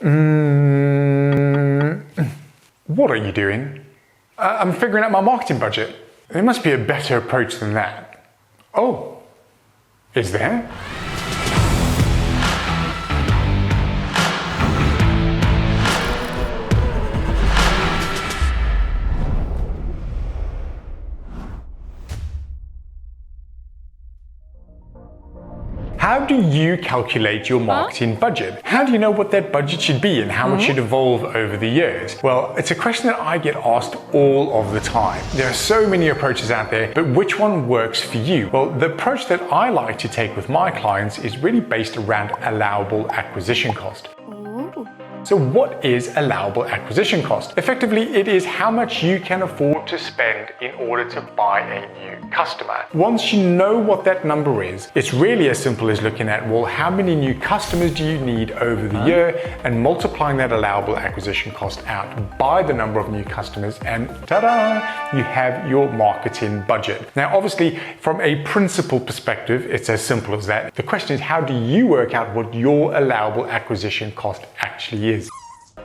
What are you doing? I'm figuring out my marketing budget. There must be a better approach than that. Oh, is there? How do you calculate your marketing budget? How do you know what that budget should be and how it should evolve over the years? Well, it's a question that I get asked all of the time. There are so many approaches out there, but which one works for you? Well, the approach that I like to take with my clients is really based around allowable acquisition cost. So what is allowable acquisition cost? Effectively, it is how much you can afford to spend in order to buy a new customer. Once you know what that number is, it's really as simple as looking at, well, how many new customers do you need over the year, and multiplying that allowable acquisition cost out by the number of new customers, and ta-da, you have your marketing budget. Now, obviously, from a principle perspective, it's as simple as that. The question is, how do you work out what your allowable acquisition cost actually is?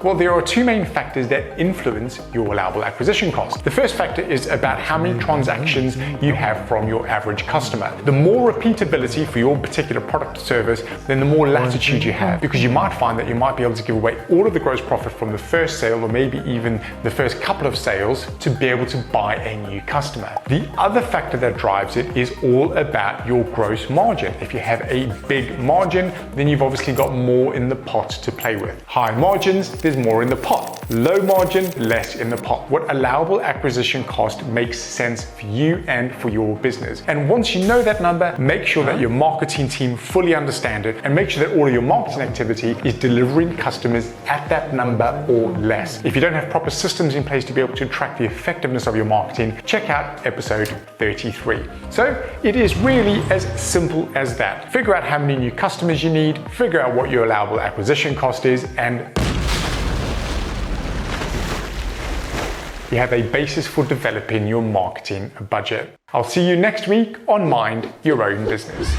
Well, there are two main factors that influence your allowable acquisition cost. The first factor is about how many transactions you have from your average customer. The more repeatability for your particular product or service, then the more latitude you have, because you might find that you might be able to give away all of the gross profit from the first sale, or maybe even the first couple of sales, to be able to buy a new customer. The other factor that drives it is all about your gross margin. If you have a big margin, then you've obviously got more in the pot to play with. High margins, there's more in the pot. Low margin, less in the pot. What allowable acquisition cost makes sense for you and for your business. And once you know that number, make sure that your marketing team fully understand it, and make sure that all of your marketing activity is delivering customers at that number or less. If you don't have proper systems in place to be able to track the effectiveness of your marketing, check out episode 33. So it is really as simple as that. Figure out how many new customers you need, figure out what your allowable acquisition cost is, and you have a basis for developing your marketing budget. I'll see you next week on Mind Your Own Business.